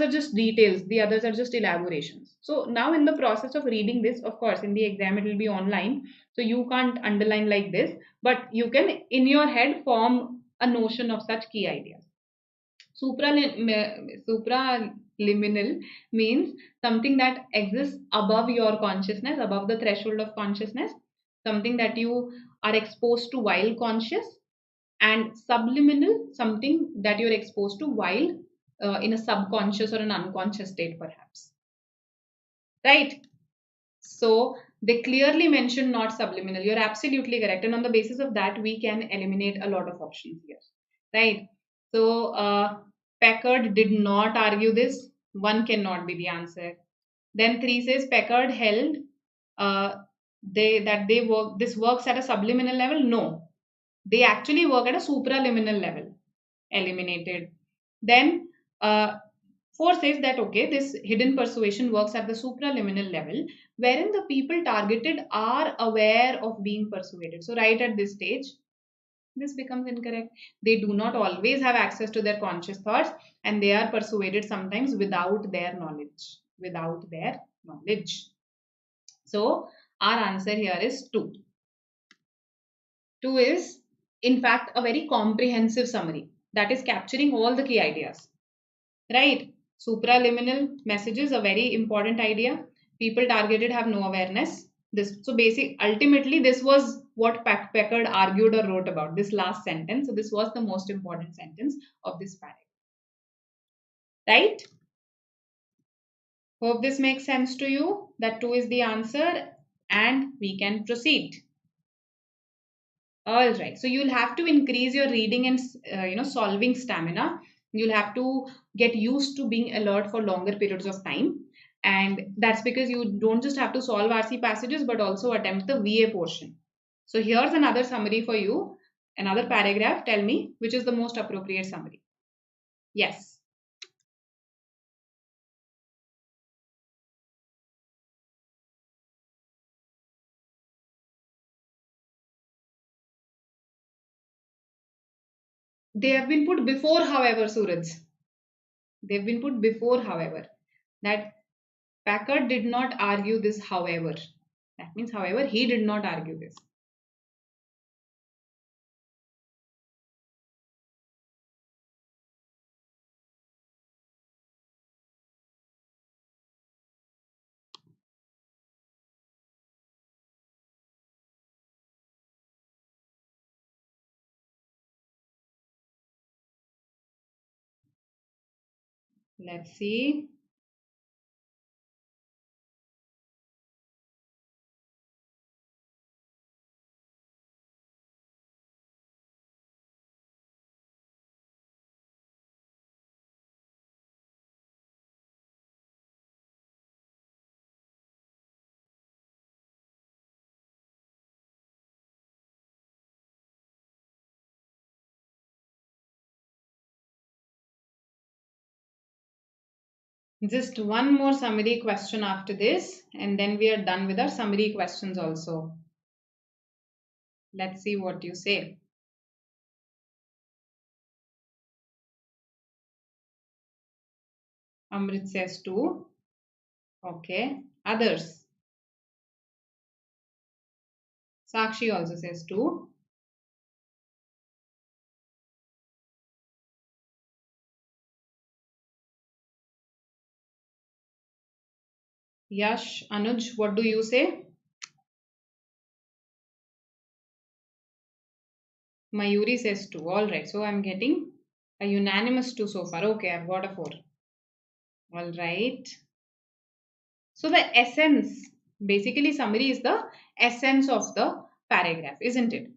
are just details, the others are just elaborations. So now in the process of reading this, of course in the exam it will be online, so you can't underline like this, but you can in your head form a notion of such key ideas. Supraliminal means something that exists above your consciousness, above the threshold of consciousness, something that you are exposed to while conscious, and subliminal, something that you're exposed to while in a subconscious or an unconscious state perhaps, right? So they clearly mention not subliminal. You're absolutely correct, and on the basis of that we can eliminate a lot of options here, right? So Packard did not argue this. One cannot be the answer. Then 3 says Packard held uh, they work, this works at a subliminal level. No, they actually work at a supraliminal level. Eliminated. Then 4 says that okay, this hidden persuasion works at the supraliminal level, wherein the people targeted are aware of being persuaded. So right at this stage, this becomes incorrect. They do not always have access to their conscious thoughts, and they are persuaded sometimes without their knowledge. Without their knowledge. So our answer here is 2. 2 is in fact a very comprehensive summary that is capturing all the key ideas, right? Supraliminal messages, a very important idea. People targeted have no awareness. This so basic ultimately this was what Packard argued or wrote about, this last sentence. So this was the most important sentence of this paragraph, right? Hope this makes sense to you, that 2 is the answer, and we can proceed. All right. So you'll have to increase your reading and solving stamina. You'll have to get used to being alert for longer periods of time, and that's because you don't just have to solve RC passages but also attempt the VA portion. So here's another summary for you. Another paragraph. Tell me which is the most appropriate summary. Yes. They have been put before, however, Suraj. They've been put before, however. That Packard did not argue this, however. That means, however, he did not argue this. Let's see. Just one more summary question after this, and then we are done with our summary questions also. Let's see what you say. Amrit says 2. Okay. Others. Sakshi also says 2. Yash, Anuj, what do you say? Mayuri says 2. All right. So I'm getting a unanimous 2 so far. Okay, I've got a 4. All right. So the essence, basically summary is the essence of the paragraph, isn't it?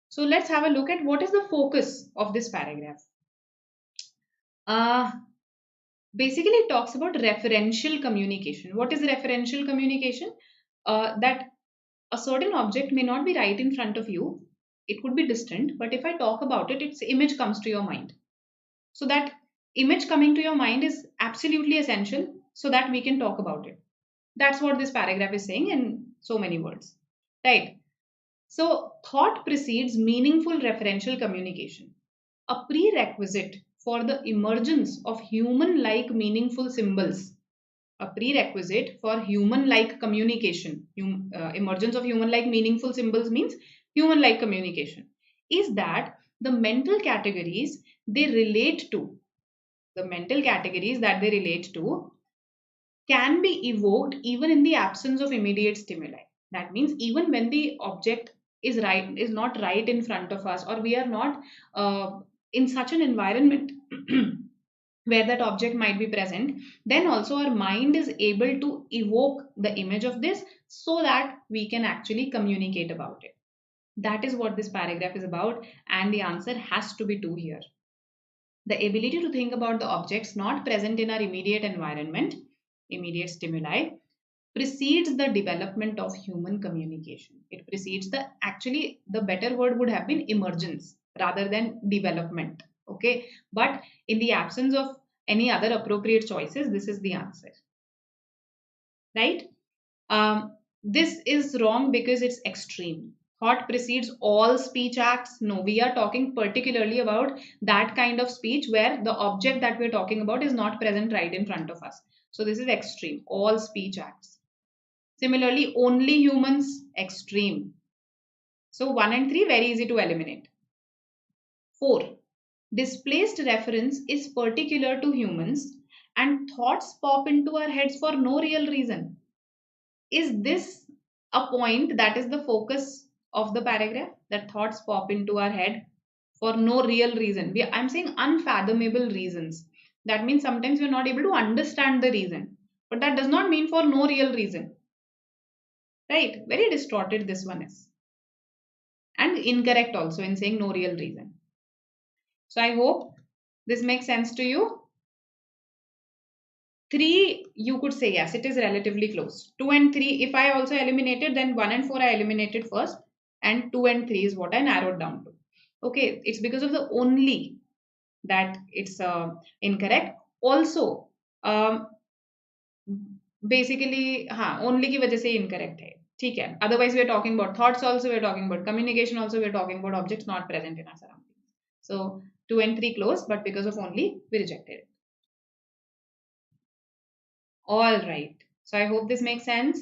So let's have a look at what is the focus of this paragraph. Basically, it talks about referential communication. What is referential communication? That a certain object may not be right in front of you. It could be distant, but if I talk about it, its image comes to your mind. So that image coming to your mind is absolutely essential so that we can talk about it. That's what this paragraph is saying in so many words, right? So thought precedes meaningful referential communication. A prerequisite for the emergence of human-like meaningful symbols. A prerequisite for human-like communication. Emergence of human-like meaningful symbols means human-like communication. Is that the mental categories they relate to, the mental categories that they relate to can be evoked even in the absence of immediate stimuli. That means even when the object is not right in front of us, or we are not in such an environment where that object might be present, then also our mind is able to evoke the image of this so that we can actually communicate about it. That is what this paragraph is about, and the answer has to be 2 here. The ability to think about the objects not present in our immediate environment, immediate stimuli, precedes the development of human communication. It precedes the better word would have been emergence rather than development. Okay. But in the absence of any other appropriate choices, this is the answer. Right? This is wrong because it's extreme. Thought precedes all speech acts. No, we are talking particularly about that kind of speech where the object that we're talking about is not present right in front of us. So this is extreme. All speech acts. Similarly, only humans, extreme. So 1 and 3, very easy to eliminate. 4. Displaced reference is particular to humans and thoughts pop into our heads for no real reason. Is this a point that is the focus of the paragraph? That thoughts pop into our head for no real reason. I'm saying unfathomable reasons. That means sometimes we're not able to understand the reason. But that does not mean for no real reason. Right? Very distorted this one is. And incorrect also in saying no real reason. So I hope this makes sense to you. 3, you could say yes, it is relatively close. 2 and 3, if I also eliminated, then 1 and 4 I eliminated first, and 2 and 3 is what I narrowed down to. Okay, it's because of the only that it's incorrect. Also, basically, only की वजह से incorrect है. ठीक है. Otherwise, we are talking about thoughts also, we are talking about communication also, we are talking about objects not present in our surroundings. So 2 and 3 close, but because of only, we rejected it. All right. So I hope this makes sense.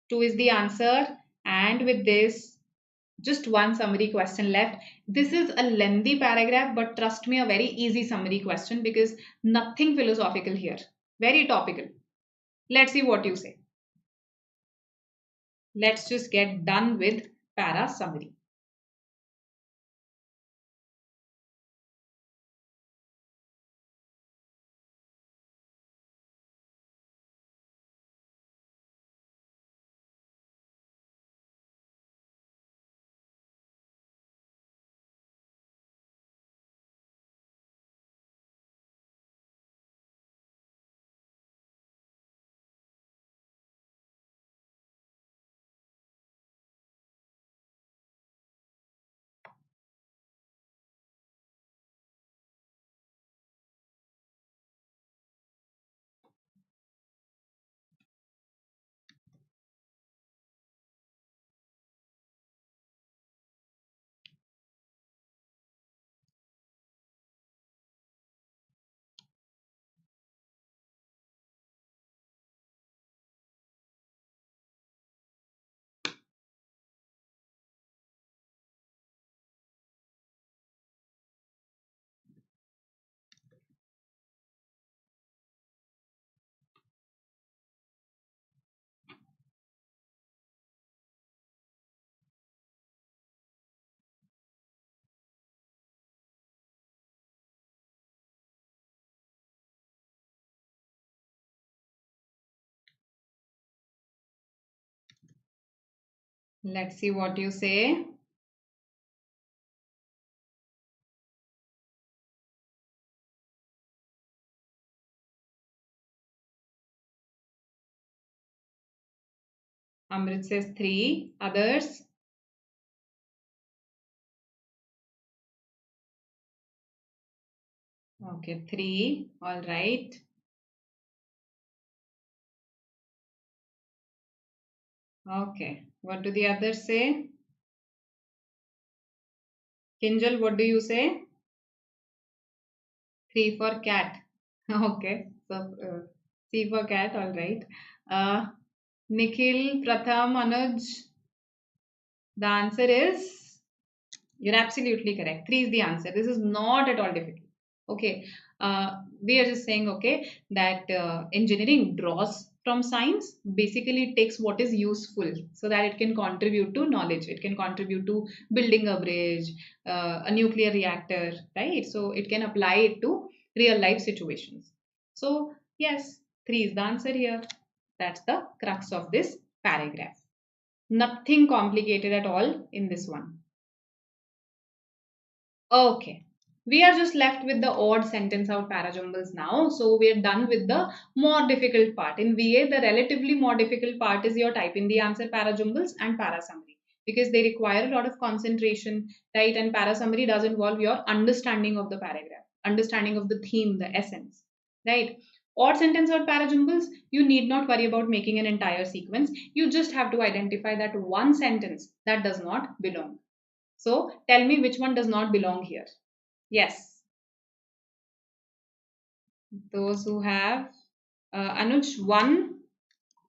2 is the answer. And with this, just one summary question left. This is a lengthy paragraph, but trust me, a very easy summary question because nothing philosophical here. Very topical. Let's see what you say. Let's just get done with para summary. Let's see what you say. Amrit says 3. Others? Okay, 3. All right. Okay. What do the others say? Kinjal, what do you say? 3 for cat. Okay. So, C for cat. All right. Uh, Nikhil, Pratham, Anuj. The answer is, you're absolutely correct. 3 is the answer. This is not at all difficult. Okay. We are just saying, okay, that engineering draws from science. Basically, it takes what is useful so that it can contribute to knowledge. It can contribute to building a bridge, a nuclear reactor, right? So it can apply it to real life situations. So, yes, 3 is the answer here. That's the crux of this paragraph. Nothing complicated at all in this one. Okay. We are just left with the odd sentence out parajumbles now. So we are done with the more difficult part. In VA, the relatively more difficult part is your type in the answer parajumbles and para summary because they require a lot of concentration, right? And para summary does involve your understanding of the paragraph, understanding of the theme, the essence, right? Odd sentence out parajumbles, you need not worry about making an entire sequence. You just have to identify that one sentence that does not belong. So tell me which one does not belong here. Yes, those who have Anuj one.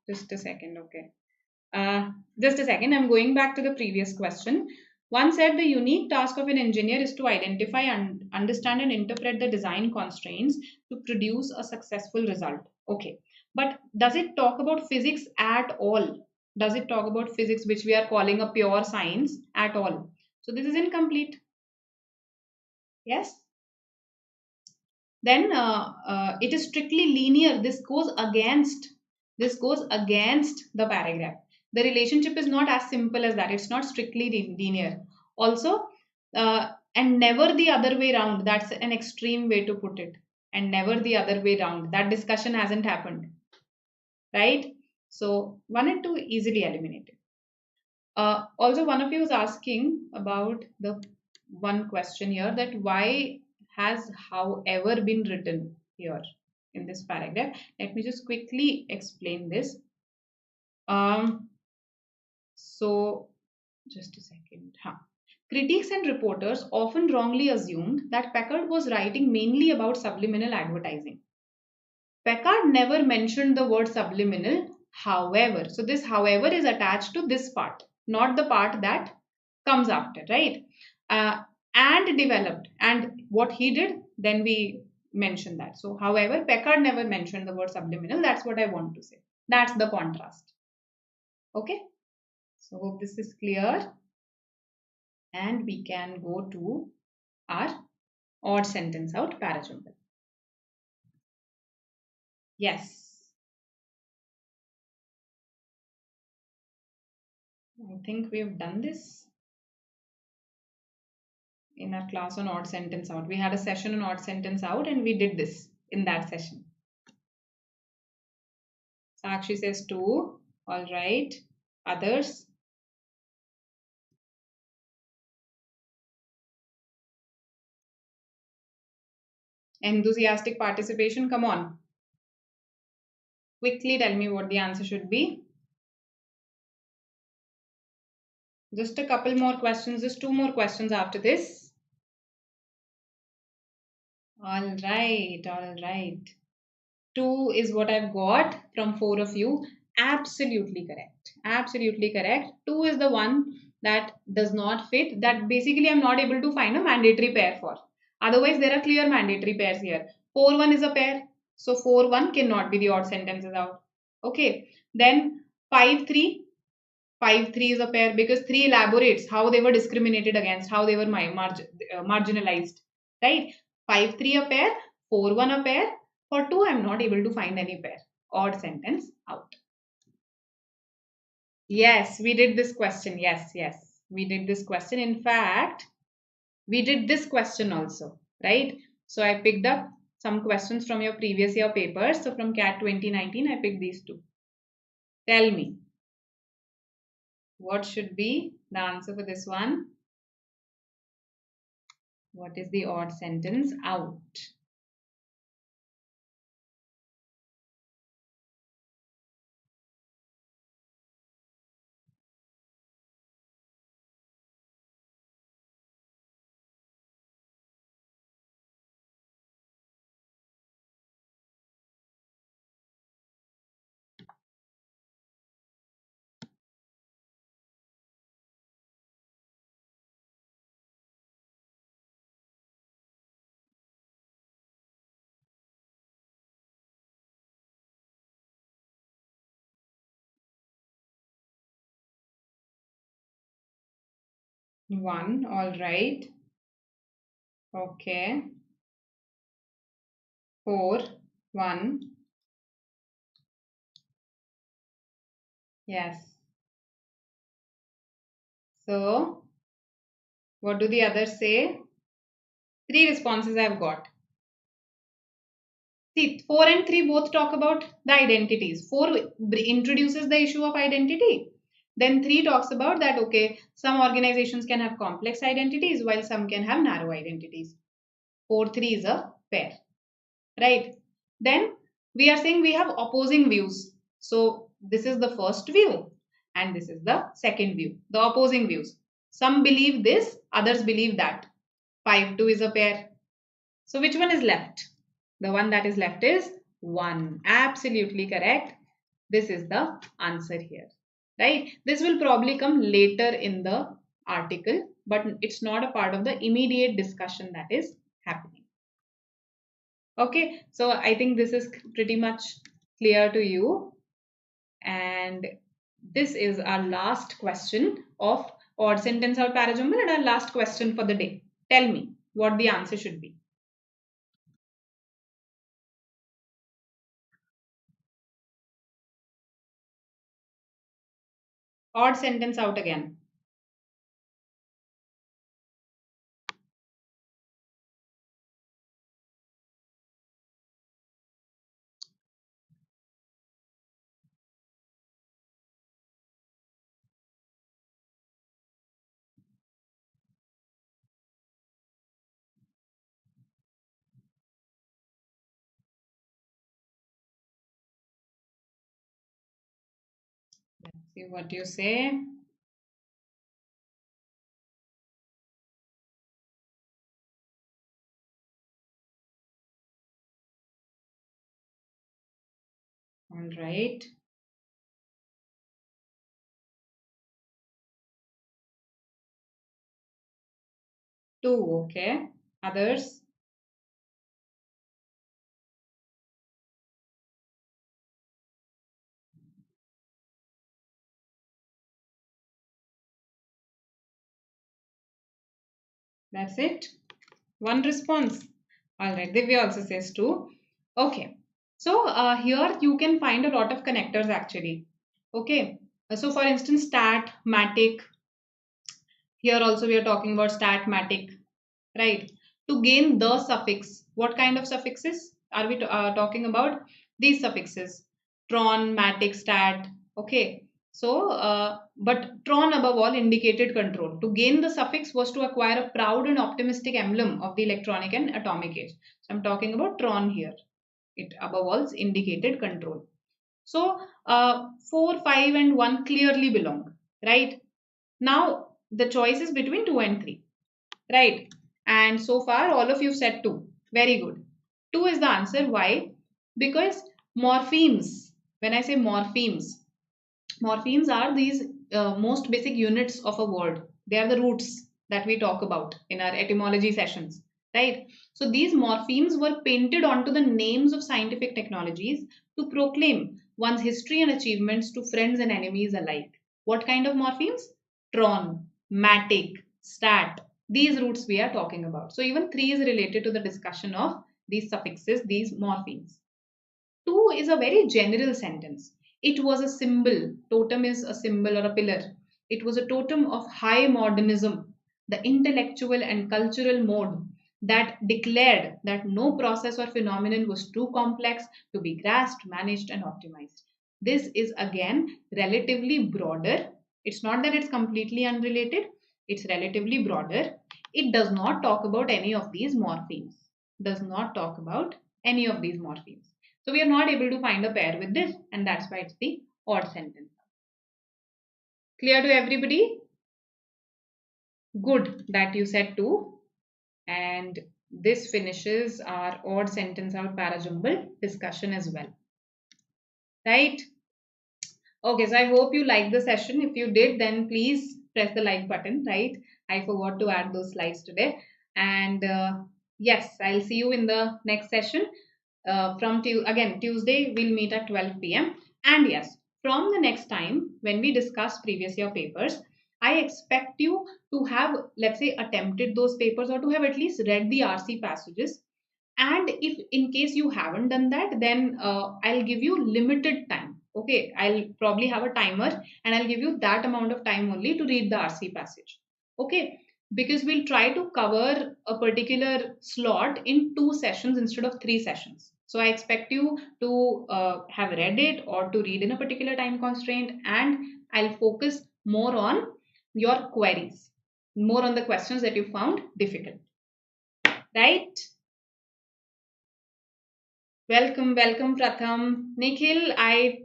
Just a second, okay. Just a second. I'm going back to the previous question. One said the unique task of an engineer is to identify and understand and interpret the design constraints to produce a successful result. Okay, but does it talk about physics at all? Does it talk about physics, which we are calling a pure science, at all? So this is incomplete. Yes. Then it is strictly linear. This goes against the paragraph. The relationship is not as simple as that. It's not strictly linear. Also, and never the other way round. That's an extreme way to put it. And never the other way round. That discussion hasn't happened, right? So 1 and 2 easily eliminated. Also, one of you was asking about the one question here, that why has however been written here in this paragraph. Let me just quickly explain this. So just a second. Critics and reporters often wrongly assumed that Packard was writing mainly about subliminal advertising. Packard never mentioned the word subliminal. However, so this however is attached to this part, not the part that comes after, right? And developed. And what he did, then we mention that. So, however, Packard never mentioned the word subliminal. That's what I want to say. That's the contrast. Okay. So, hope this is clear. And we can go to our odd sentence out parajumble. Yes. I think we've done this in our class on odd sentence out. We had a session on odd sentence out and we did this in that session. Sakshi says 2. All right. Others? Enthusiastic participation. Come on. Quickly tell me what the answer should be. Just a couple more questions. Just 2 more questions after this. All right. All right. 2 is what I've got from 4 of you. Absolutely correct. Absolutely correct. 2 is the one that does not fit, that basically I'm not able to find a mandatory pair for. Otherwise, there are clear mandatory pairs here. 4 1 is a pair. So 4 1 cannot be the odd sentences out. Okay. Then 5 3. 5 3 is a pair because 3 elaborates how they were discriminated against, how they were marginalized. Right? 5 3 a pair. 4 1 a pair. For 2, I'm not able to find any pair. Odd sentence out. Yes, we did this question. Yes, yes. We did this question. In fact, we did this question also, right? So I picked up some questions from your previous year papers. So from CAT 2019, I picked these 2. Tell me, what should be the answer for this one? What is the odd sentence out? One, all right. Okay. 4, 1. Yes. So, what do the others say? 3 responses I've got. See, 4 and 3 both talk about the identities. 4 introduces the issue of identity. Then 3 talks about that, okay, some organizations can have complex identities while some can have narrow identities. 4 3 is a pair, right? Then we are saying we have opposing views. So this is the first view and this is the second view, the opposing views. Some believe this, others believe that. 5 2 is a pair. So which one is left? The one that is left is 1. Absolutely correct. This is the answer here, right? This will probably come later in the article, but it's not a part of the immediate discussion that is happening. Okay, so I think this is pretty much clear to you. And this is our last question of odd sentence out parajumble and our last question for the day. Tell me what the answer should be. Odd sentence out again. Let's see what you say. All right. 2. Okay. Others? That's it. One response. All right. Divya also says 2. Okay. So here you can find a lot of connectors actually. Okay. So for instance, stat, matic. Here also we are talking about stat, matic. Right. To gain the suffix. What kind of suffixes are we talking about? These suffixes. Tron, matic, stat. Okay. So, but tron above all indicated control. To gain the suffix was to acquire a proud and optimistic emblem of the electronic and atomic age. So I'm talking about tron here. It above all indicated control. So 4, 5 and 1 clearly belong. Right. Now the choice is between 2 and 3. Right. And so far, all of you said 2. Very good. 2 is the answer. Why? Because morphemes, when I say morphemes are these most basic units of a word. They are the roots that we talk about in our etymology sessions. Right. So these morphemes were painted onto the names of scientific technologies to proclaim one's history and achievements to friends and enemies alike. What kind of morphemes? Tron, matic, stat, these roots we are talking about. So even 3 is related to the discussion of these suffixes, these morphemes. 2 is a very general sentence. It was a symbol. Totem is a symbol or a pillar. It was a totem of high modernism, the intellectual and cultural mode that declared that no process or phenomenon was too complex to be grasped, managed, and optimized. This is again relatively broader. It's not that it's completely unrelated, it's relatively broader. It does not talk about any of these morphemes. Does not talk about any of these morphemes. So we are not able to find a pair with this, and that's why it's the odd sentence. Clear to everybody? Good that you said 2. And this finishes our odd sentence out parajumble discussion as well. Right? Okay, so I hope you liked the session. If you did, then please press the like button, right? I forgot to add those slides today. And yes, I'll see you in the next session. Again, Tuesday, we'll meet at 12 p.m. And yes, from the next time when we discuss previous year papers, I expect you to have, let's say, attempted those papers or to have at least read the RC passages. And if in case you haven't done that, then I'll give you limited time. Okay, I'll probably have a timer and I'll give you that amount of time only to read the RC passage. Okay, because we'll try to cover a particular slot in 2 sessions instead of 3 sessions. So I expect you to have read it or to read in a particular time constraint, and I'll focus more on your queries, more on the questions that you found difficult. Right? Welcome, welcome, Pratham. Nikhil, I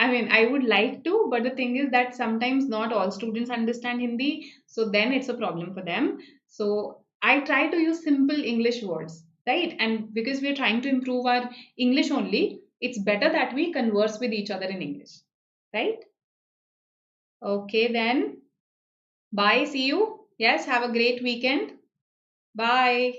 mean, I would like to, but the thing is that sometimes not all students understand Hindi, so then it's a problem for them. So I try to use simple English words, right? And because we're trying to improve our English only, it's better that we converse with each other in English, right? Okay, then. Bye. See you. Yes, have a great weekend. Bye.